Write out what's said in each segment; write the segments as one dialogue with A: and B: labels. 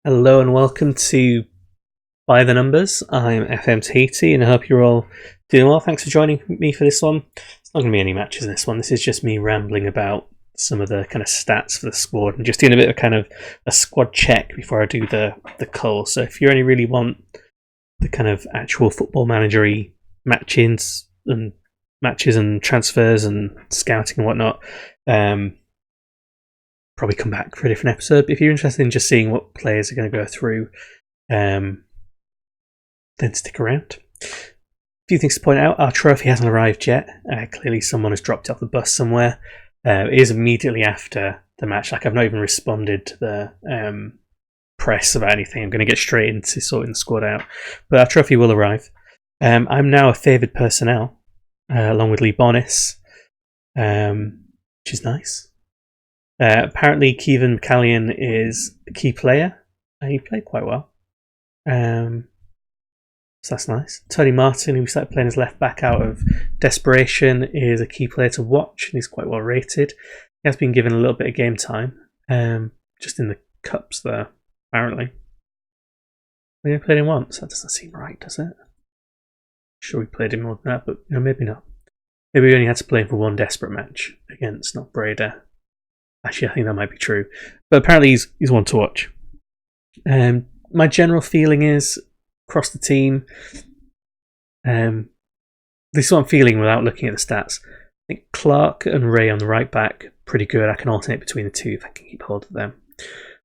A: Hello and welcome to By the Numbers. I'm FM Tahiti and I hope you're all doing well. Thanks for joining me for this one. It's not going to be any matches in this one. This is just me rambling about some of the kind of stats for the squad and just doing a bit of kind of a squad check before I do the cull. So if you only really want the kind of actual football managery matches and transfers and scouting and whatnot, probably come back for a different episode. But if you're interested in just seeing what players are going to go through, then stick around. A few things to point out. Our trophy hasn't arrived yet. Clearly someone has dropped off the bus somewhere. It is immediately after the match. I've not even responded to the press about anything. I'm going to get straight into sorting the squad out. But our trophy will arrive. I'm now a favoured personnel, along with Lee Bonis, which is nice. Apparently Kevin McCallion is a key player. He played quite well. So that's nice. Tony Martin, who started playing as left back out of desperation, is a key player to watch and he's quite well rated. He has been given a little bit of game time, just in the cups there, apparently. We only played him once. That doesn't seem right, does it? Sure, we played him more than that, but maybe not. Maybe we only had to play him for one desperate match against not Breda. Actually, I think that might be true. But apparently he's one to watch. My general feeling is, across the team, this is what I'm feeling without looking at the stats. I think Clark and Ray on the right back, pretty good. I can alternate between the two if I can keep hold of them.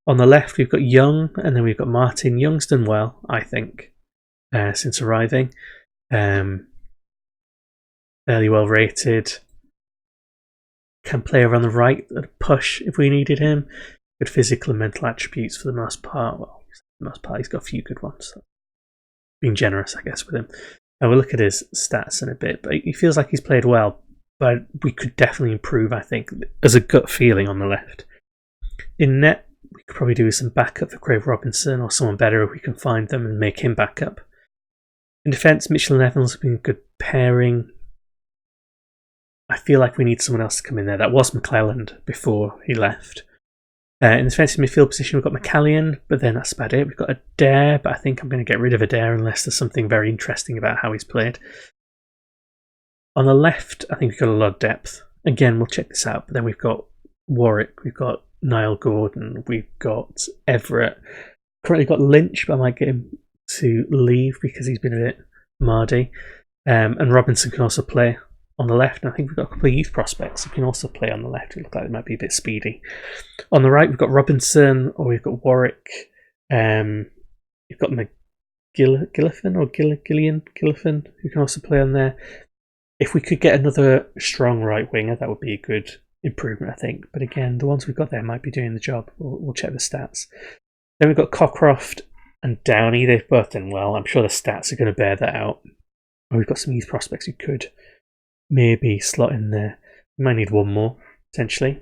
A: On the left, we've got Young, and then we've got Martin. Young's done well, I think, since arriving. Fairly well rated. Can play around the right at a push if we needed him. Good physical and mental attributes for the most part. Well, for the most part, he's got a few good ones. So being generous, I guess, with him. And we'll look at his stats in a bit. But he feels like he's played well. But we could definitely improve, I think, as a gut feeling on the left. In net, we could probably do some backup for Craig Robinson or someone better if we can find them and make him backup. In defence, Mitchell and Evans have been a good pairing. I feel like we need someone else to come in there. That was McClelland before he left. In the defensive midfield position, we've got McCallion, but then that's about it. We've got Adair, but I think I'm going to get rid of Adair unless there's something very interesting about how he's played. On the left, I think we've got a lot of depth. Again, we'll check this out. But then we've got Warwick, we've got Niall Gordon, we've got Everett. Currently got Lynch, but I might get him to leave because he's been a bit mardy. And Robinson can also play on the left, and I think we've got a couple of youth prospects who can also play on the left. It looks like they might be a bit speedy. On the right, we've got Robinson, or we've got Warwick. You've got Gilliffin who can also play on there. If we could get another strong right winger, that would be a good improvement, I think. But again, the ones we've got there might be doing the job. We'll check the stats. Then we've got Cockcroft and Downey. They've both done well. I'm sure the stats are going to bear that out. And we've got some youth prospects who could maybe slot in there. We might need one more, potentially.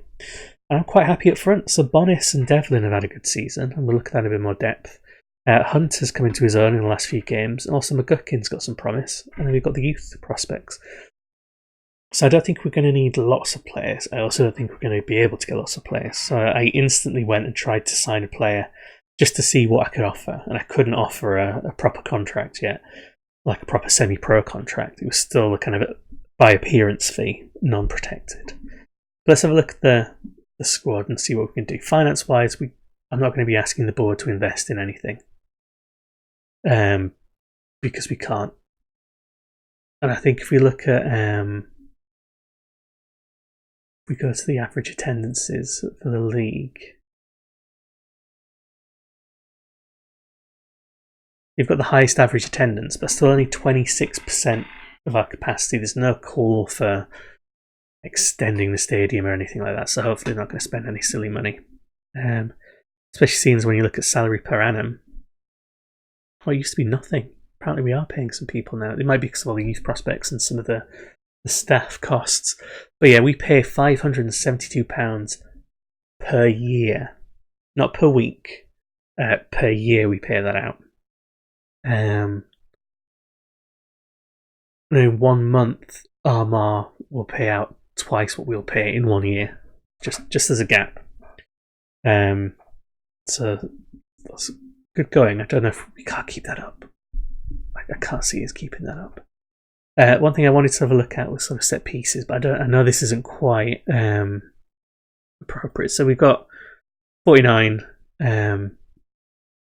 A: And I'm quite happy up front. So Bonis and Devlin have had a good season, and we'll look at that in a bit more depth. Hunt has come into his own in the last few games, and also McGuckin's got some promise. And then we've got the youth prospects. So I don't think we're going to need lots of players. I also don't think we're going to be able to get lots of players. So I instantly went and tried to sign a player just to see what I could offer. And I couldn't offer a proper contract yet, like a proper semi-pro contract. It was still a kind of by appearance fee, non-protected. Let's have a look at the squad and see what we can do. Finance-wise, I'm not going to be asking the board to invest in anything, because we can't. And I think if we look at, we go to the average attendances for the league, you've got the highest average attendance, but still only 26% of our capacity. There's no call for extending the stadium or anything like that, so hopefully they're not going to spend any silly money. Especially seeing when you look at salary per annum. Well, it used to be nothing. Apparently we are paying some people now. It might be because of all the youth prospects and some of the staff costs. But yeah, we pay £572 per year. Not per week. Per year we pay that out. In 1 month, Armagh will pay out twice what we'll pay in 1 year, just as a gap. So that's good going. I don't know if we can't keep that up. I can't see us keeping that up. One thing I wanted to have a look at was sort of set pieces, but I know this isn't quite appropriate. So we've got 49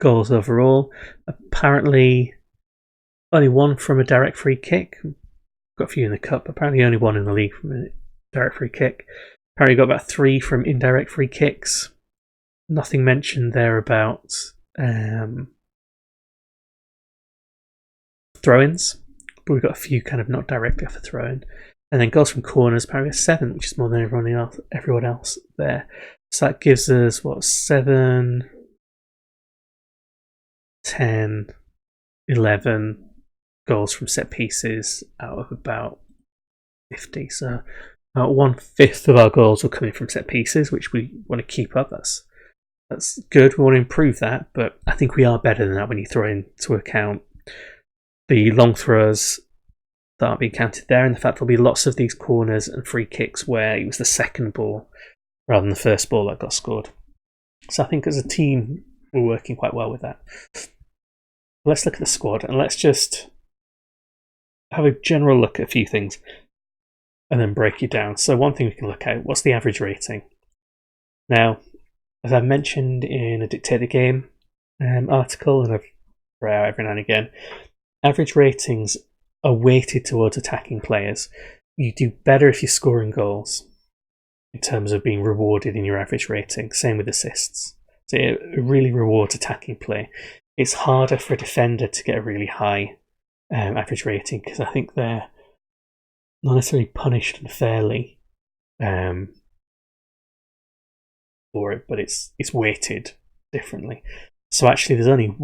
A: goals overall. Apparently, only one from a direct free kick. Got a few in the cup. Apparently, only one in the league from a direct free kick. Apparently, got about 3 from indirect free kicks. Nothing mentioned there about throw-ins, but we've got a few kind of not directly off a throw-in. And then goals from corners, apparently 7, which is more than everyone else there. So that gives us, 7, 10, 11 goals from set pieces out of about 50. So about 1/5 of our goals will come in from set pieces, which we want to keep up. That's good. We want to improve that, but I think we are better than that when you throw into account the long throws that aren't being counted there, and the fact there'll be lots of these corners and free kicks where it was the second ball rather than the first ball that got scored. So I think as a team, we're working quite well with that. Let's look at the squad, and let's just have a general look at a few things and then break it down. So one thing we can look at, what's the average rating? Now, as I've mentioned in a Dictator Game article, and I've read out every now and again, average ratings are weighted towards attacking players. You do better if you're scoring goals in terms of being rewarded in your average rating. Same with assists. So it really rewards attacking play. It's harder for a defender to get a really high average rating because I think they're not necessarily punished unfairly for it, but it's weighted differently. So actually, there's only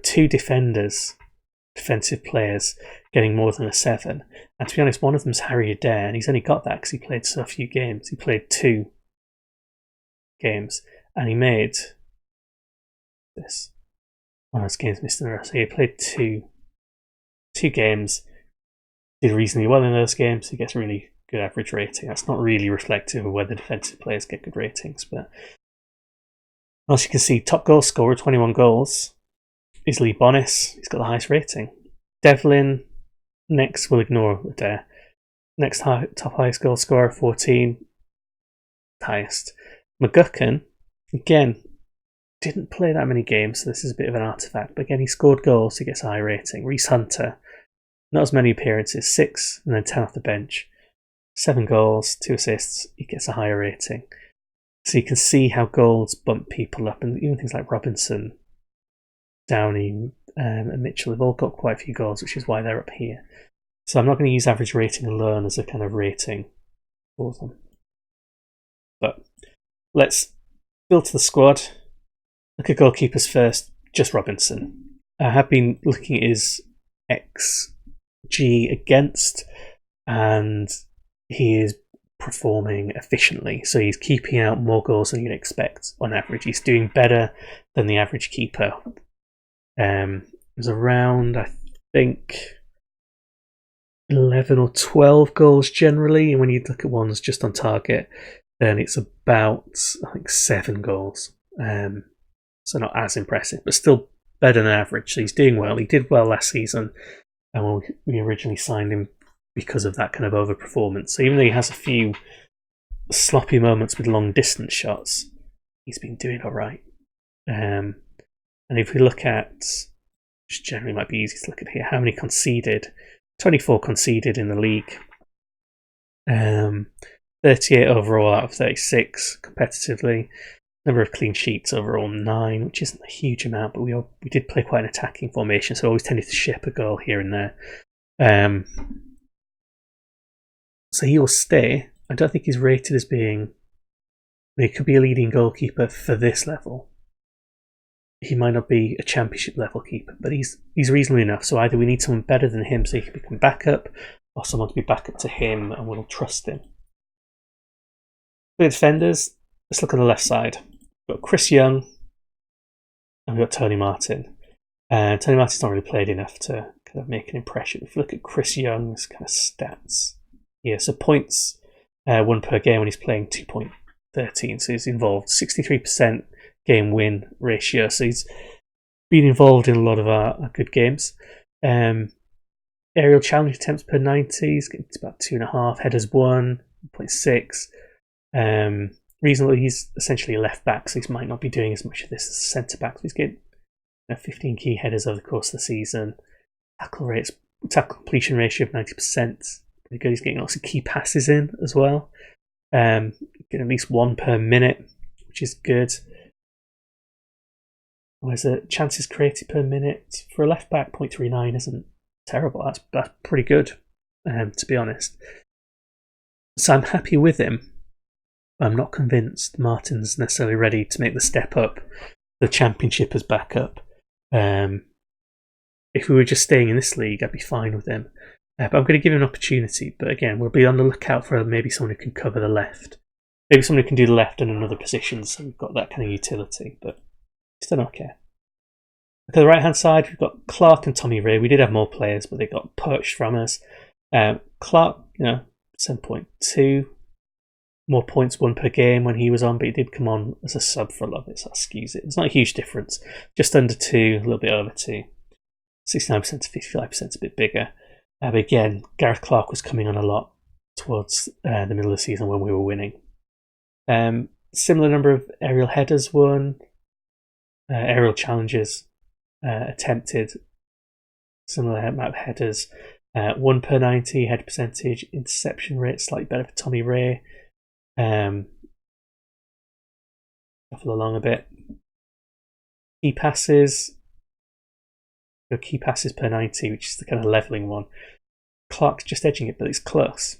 A: two defensive players getting more than a 7. And to be honest, one of them's Harry Adair, and he's only got that because he played so few games. He played 2 games, and he made this. One of those games missed in a row. So he played two games, did reasonably well in those games. He gets a really good average rating. That's not really reflective of whether defensive players get good ratings, but as you can see, top goal scorer, 21 goals, is Lee Bonis. He's got the highest rating. Devlin, next, we'll ignore Adair. Next top highest goal scorer, 14, highest. McGuckin, again, didn't play that many games, so this is a bit of an artifact, but again, he scored goals, he gets a high rating. Reece Hunter, not as many appearances, 6 and then 10 off the bench. 7 goals, 2 assists, he gets a higher rating. So you can see how goals bump people up, and even things like Robinson, Downey, and Mitchell have all got quite a few goals, which is why they're up here. So I'm not going to use average rating alone as a kind of rating for them. But let's build to the squad. Look at goalkeepers first, just Robinson. I have been looking at his XG against, and he is performing efficiently. So he's keeping out more goals than you'd expect on average. He's doing better than the average keeper. It was around, I think, 11 or 12 goals generally, and when you look at ones just on target, then it's about, I think, 7 goals. So not as impressive, but still better than average. So he's doing well. He did well last season, and we originally signed him because of that kind of overperformance. So even though he has a few sloppy moments with long distance shots, he's been doing all right. And if we look at, which generally might be easy to look at here, how many conceded? 24 conceded in the league. 38 overall out of 36 competitively. Number of clean sheets overall 9, which isn't a huge amount, but we did play quite an attacking formation, so always tended to ship a goal here and there. So he will stay. I don't think he's rated as being... He could be a leading goalkeeper for this level. He might not be a championship level keeper, but he's reasonably enough. So either we need someone better than him so he can become backup, or someone to be backup to him and we'll trust him. For the defenders, let's look on the left side. We've got Chris Young and we've got Tony Martin. Tony Martin's not really played enough to kind of make an impression. If you look at Chris Young's kind of stats here, so points won per game when he's playing 2.13, so he's involved 63% game win ratio. So he's been involved in a lot of our good games. Aerial challenge attempts per 90, he's getting to about 2.5. Headers 1.6. Reasonably, he's essentially a left back, so he might not be doing as much of this as a centre back. So he's getting 15 key headers over the course of the season. Tackle completion ratio of 90%. Pretty good. He's getting lots of key passes in as well. Getting at least 1 per minute, which is good. Whereas chances created per minute for a left back, 0.39 isn't terrible. That's pretty good, to be honest. So I'm happy with him. I'm not convinced Martin's necessarily ready to make the step up, the Championship as backup. If we were just staying in this league, I'd be fine with him. But I'm going to give him an opportunity. But again, we'll be on the lookout for maybe someone who can cover the left. Maybe someone who can do the left and another position, so we've got that kind of utility. But still don't care. Look at the right-hand side, we've got Clark and Tommy Ray. We did have more players, but they got poached from us. Clark, 7.2. More points won per game when he was on, but he did come on as a sub for a lot of it, so that skews it. It's not a huge difference. Just under 2, a little bit over 2. 69% to 55% is a bit bigger. But again, Gareth Clark was coming on a lot towards the middle of the season when we were winning. Similar number of aerial headers won. Aerial challenges attempted. Similar amount of headers. 1 per 90 head percentage. Interception rate slightly better for Tommy Ray. Shuffle along a bit. Key passes. Key passes per 90, which is the kind of levelling one. Clark's just edging it, but it's close.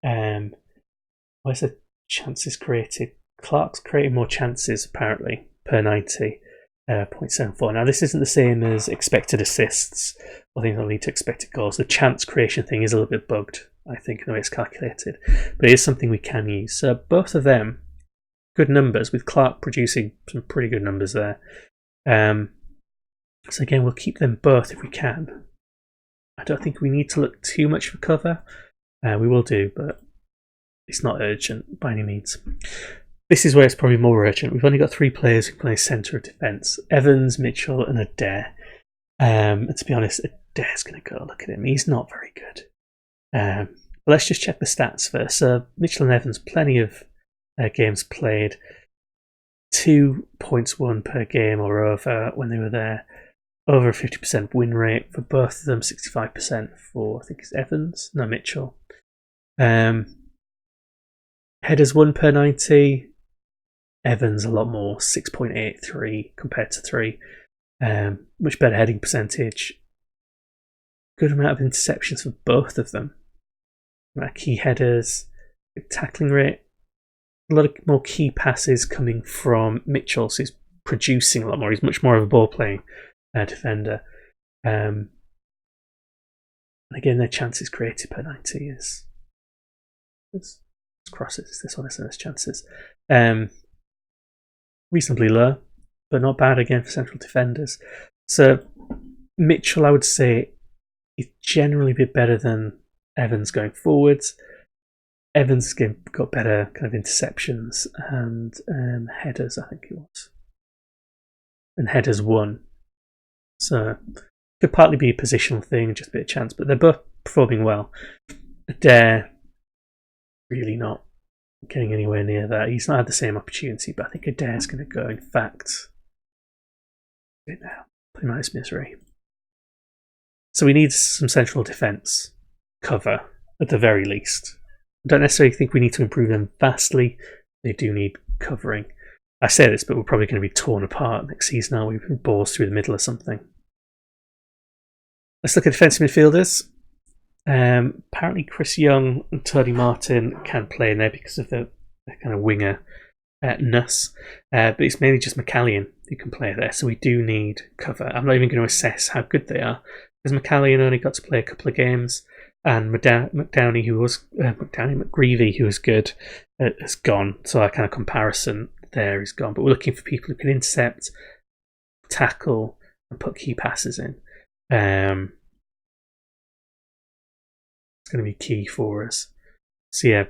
A: Where's the chances created? Clark's creating more chances, apparently, per 90. 0.74. Now, this isn't the same as expected assists or things that lead to expected goals. The chance creation thing is a little bit bugged, I think, in the way it's calculated. But it is something we can use. So both of them, good numbers, with Clark producing some pretty good numbers there. So again, we'll keep them both if we can. I don't think we need to look too much for cover. We will do, but it's not urgent by any means. This is where it's probably more urgent. We've only got 3 players who play centre of defence. Evans, Mitchell and Adair. And to be honest, Adair's going to go. Look at him. He's not very good. But let's just check the stats first. Mitchell and Evans, plenty of games played. 2 points won per game or over when they were there. Over a 50% win rate for both of them. 65% for, I think it's Evans. No, Mitchell. Headers 1 per 90. Evans a lot more, 6.83 compared to 3. Much better heading percentage. Good amount of interceptions for both of them. Key headers, tackling rate. A lot of more key passes coming from Mitchell, so he's producing a lot more. He's much more of a ball playing defender. And again, their chances created per 90 is crosses. This one is chances. Reasonably low, but not bad again for central defenders. So Mitchell, I would say, is generally a bit better than Evans going forwards. Evans got better kind of interceptions and headers, I think it was. And headers 1. So could partly be a positional thing, just a bit of chance, but they're both performing well. Adair, really not getting anywhere near that. He's not had the same opportunity, but I think Adair's going to go. In fact, now play minus misery. So we need some central defence cover at the very least. I don't necessarily think we need to improve them vastly. They do need covering. I say this, but we're probably going to be torn apart next season, aren't we? With balls through the middle or something. Let's look at defensive midfielders. Apparently Chris Young and Tony Martin can play in there because of the kind of winger ness. But it's mainly just McCallion who can play there, so we do need cover. I'm not even going to assess how good they are, because McCallion only got to play a couple of games, and McGreevy, who was good, has gone. So our kind of comparison there is gone. But we're looking for people who can intercept, tackle, and put key passes in. It's going to be key for us. So yeah,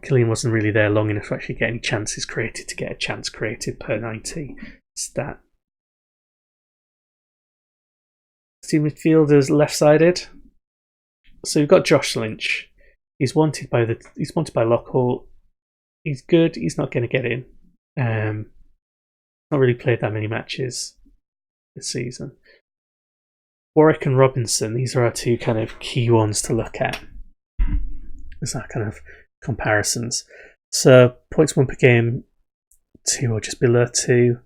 A: Killian wasn't really there long enough to actually get any chances created to get a chance created per 90 stat. Two midfielders left-sided. So we've got Josh Lynch. He's wanted by Loughborough. He's good. He's not going to get in. Not really played that many matches this season. Warwick and Robinson. These are our two kind of key ones to look at. There's that kind of comparisons. So points won per game, 2 or just below 2.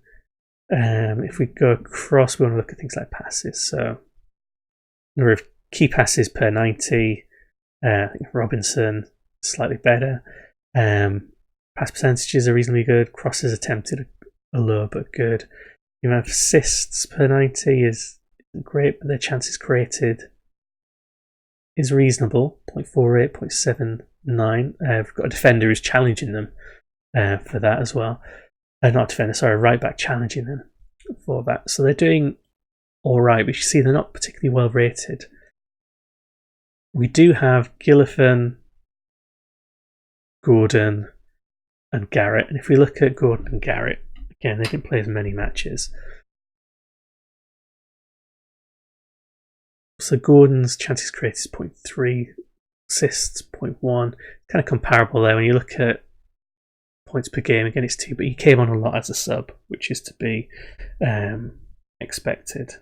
A: If we go across, we want to look at things like passes. So number of key passes per 90. I think Robinson slightly better. Pass percentages are reasonably good. Crosses attempted are low but good. The amount of assists per 90 isn't great, but their chances created is reasonable. 0.48, 0.79. We've got a defender who's challenging them for that as well. Not a defender, sorry, right back challenging them for that. So they're doing all right, but you see they're not particularly well rated. We do have Gillifan, Gordon, and Garrett. And if we look at Gordon and Garrett, again, they didn't play as many matches. So Gordon's chances created is 0.3, assists 0.1. Kind of comparable there when you look at points per game. Again, it's 2, but he came on a lot as a sub, which is to be expected.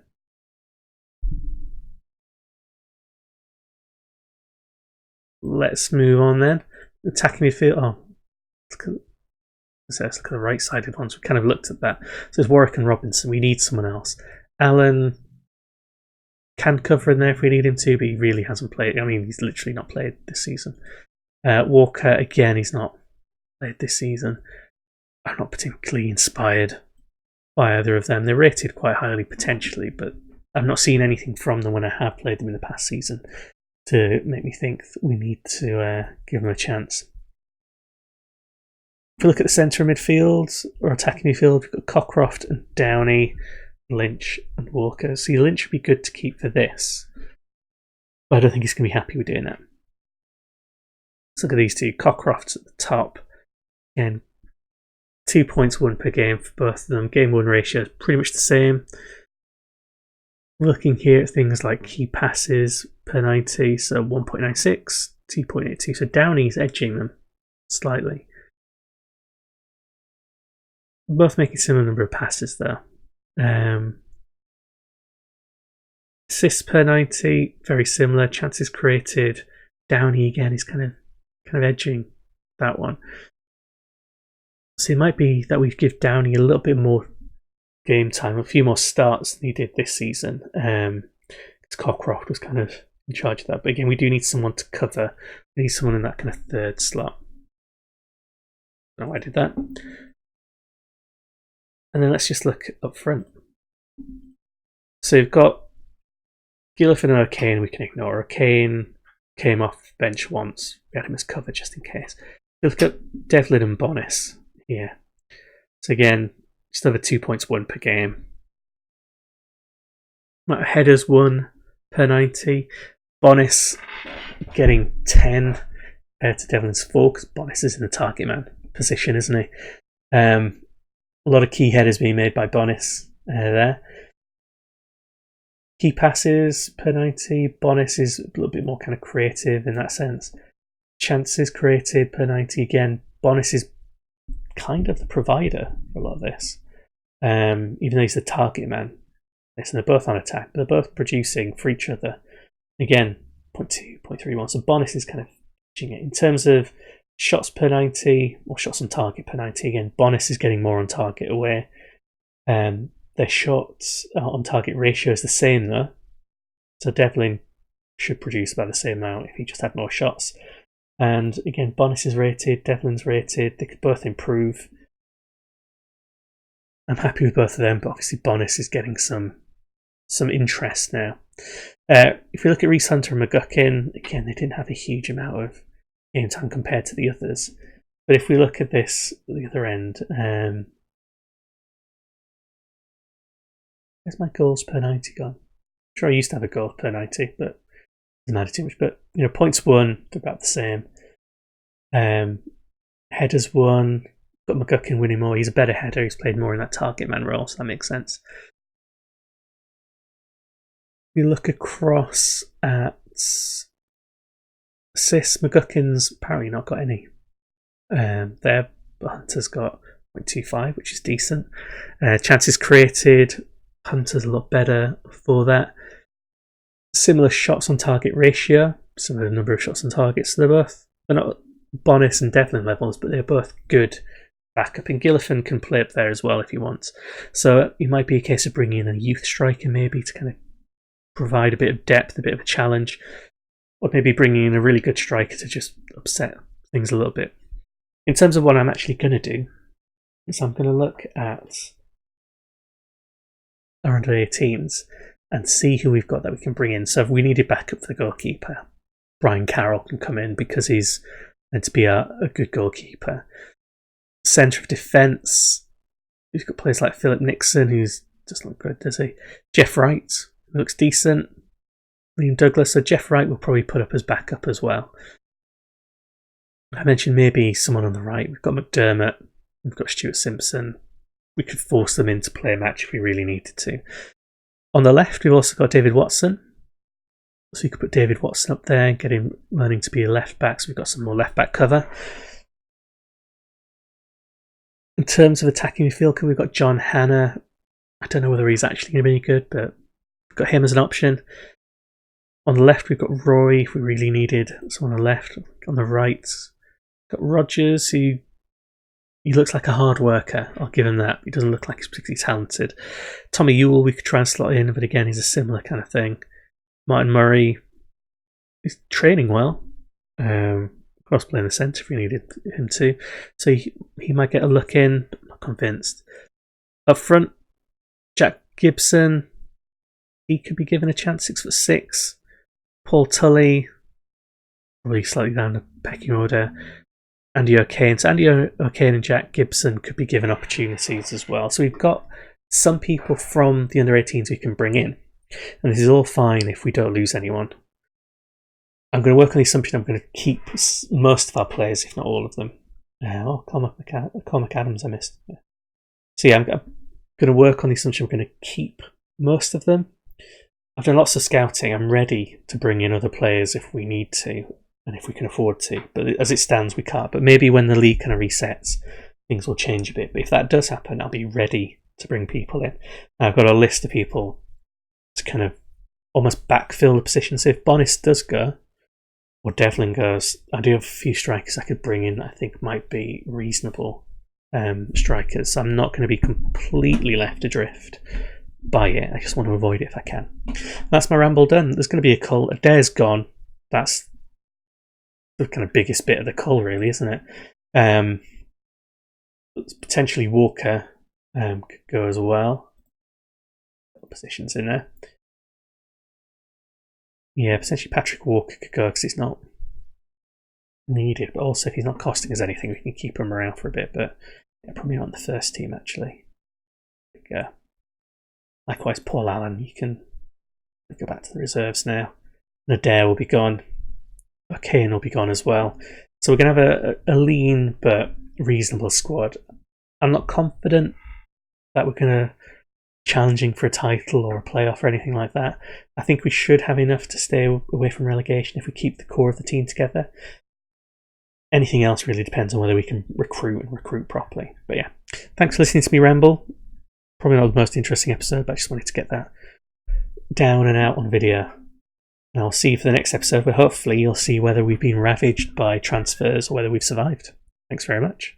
A: Let's move on then. Attacking midfield. Let's look at the right-sided ones. We kind of looked at that. So there's Warwick and Robinson. We need someone else. Allen can cover in there if we need him to, but he really hasn't played. I mean, he's literally not played this season. Walker, again, he's not played this season. I'm not particularly inspired by either of them. They're rated quite highly potentially, but I've not seen anything from them when I have played them in the past season to make me think that we need to give them a chance. If we look at the centre of midfield or attacking midfield, we've got Cockcroft and Downey, Lynch and Walker. See, Lynch would be good to keep for this, but I don't think he's going to be happy with doing that. Let's look at these two. Cockcroft at the top. Again, 2 points won per game for both of them. Game won ratio is pretty much the same. Looking here at things like key passes per 90, so 1.96, 2.82. So Downey's edging them slightly. Both making similar number of passes though. Assists per 90, very similar. Chances created. Downey again is kind of edging that one. So it might be that we give Downey a little bit more game time, a few more starts than he did this season. Because Cockcroft was kind of in charge of that. But again, we do need someone to cover. We need someone in that kind of third slot. I don't know why I did that. And then let's just look up front. So we've got Gillifan and O'Kane we can ignore. O'Kane came off bench once. We had him as cover just in case. We look at Devlin and Bonis here. So again, just over 2 points won per game. Headers won per 90. Bonis getting 10 compared to Devlin's 4 because Bonis is in the target man position, isn't he? A lot of key headers being made by Bonis there. Key passes per 90. Bonis is a little bit more kind of creative in that sense. Chances created per 90. Again, Bonis is kind of the provider for a lot of this. Even though he's the target man. And they're both on attack, but they're both producing for each other. Again, 0.2, 0.31. So Bonis is kind of pitching it. In terms of shots per 90, or shots on target per 90, again, Bonis is getting more on target away. Their shots on target ratio is the same though. So Devlin should produce about the same amount if he just had more shots. And again, Bonis is rated, Devlin's rated. They could both improve. I'm happy with both of them, but obviously Bonis is getting some interest now. If we look at Reese Hunter and McGuckin, again, they didn't have a huge amount of game time compared to the others. But if we look at this at the other end, where's my goals per 90 gone? I'm sure I used to have a goal per 90, but it doesn't matter too much. But points won, they're about the same. Headers won. Got McGuckin winning more. He's a better header. He's played more in that target man role, so that makes sense. We look across at assists. McGuckin's apparently not got any. There, Hunter's got 0.25, which is decent. Chances created. Hunter's a lot better for that. Similar shots on target ratio. Similar number of shots on target. So they're not Bonis and Devlin levels, but they're both good backup. And Gillifan can play up there as well if he wants. So it might be a case of bringing in a youth striker maybe to kind of provide a bit of depth, a bit of a challenge. Or maybe bringing in a really good striker to just upset things a little bit. In terms of what I'm actually going to do, is I'm going to look at our under 18s and see who we've got that we can bring in. So if we needed backup for the goalkeeper, Brian Carroll can come in because he's meant to be a good goalkeeper. Centre of defence, we've got players like Philip Nixon, who's just not good, does he? Jeff Wright, who looks decent. Liam Douglas, so Jeff Wright will probably put up as backup as well. I mentioned maybe someone on the right. We've got McDermott, we've got Stuart Simpson. We could force them in to play a match if we really needed to. On the left, we've also got David Watson. So you could put David Watson up there and get him learning to be a left back. So we've got some more left back cover. In terms of attacking midfield, we've got John Hanna. I don't know whether he's actually going to be any good, but we've got him as an option. On the left, we've got Roy, if we really needed someone on the left. On the right, we've got Rogers, who he looks like a hard worker. I'll give him that. He doesn't look like he's particularly talented. Tommy Ewell, we could try and slot in, but again, he's a similar kind of thing. Martin Murray, he's training well. Cross play in the centre if we needed him to. So he might get a look in, but I'm not convinced. Up front, Jack Gibson, he could be given a chance, 6'6". Paul Tully, probably slightly down the pecking order. Andy O'Kane. So Andy O'Kane and Jack Gibson could be given opportunities as well. So we've got some people from the under-18s we can bring in. And this is all fine if we don't lose anyone. I'm going to work on the assumption I'm going to keep most of our players, if not all of them. Cormac McAdams I missed. Yeah. So yeah, I'm going to work on the assumption I'm going to keep most of them. I've done lots of scouting. I'm ready to bring in other players if we need to and if we can afford to. But as it stands, we can't. But maybe when the league kind of resets, things will change a bit. But if that does happen, I'll be ready to bring people in. I've got a list of people to kind of almost backfill the position. So if Bonis does go, or Devlin goes, I do have a few strikers I could bring in that I think might be reasonable strikers. So I'm not going to be completely left adrift by it. I just want to avoid it if I can. That's my ramble done. There's going to be a cull. Adair's gone. That's the kind of biggest bit of the cull, really, isn't it? Potentially Walker could go as well. Positions in there. Yeah, potentially Patrick Walker could go because he's not needed, but also if he's not costing us anything, we can keep him around for a bit. But yeah, probably not on the first team actually. Likewise, Paul Allen, you can go back to the reserves now. Adair will be gone. O'Kane will be gone as well. So we're going to have a lean but reasonable squad. I'm not confident that we're going to challenging for a title or a playoff or anything like that. I think we should have enough to stay away from relegation if we keep the core of the team together. Anything else really depends on whether we can recruit properly. But yeah, thanks for listening to me ramble. Probably not the most interesting episode, but I just wanted to get that down and out on video. And I'll see you for the next episode where hopefully you'll see whether we've been ravaged by transfers or whether we've survived. Thanks very much.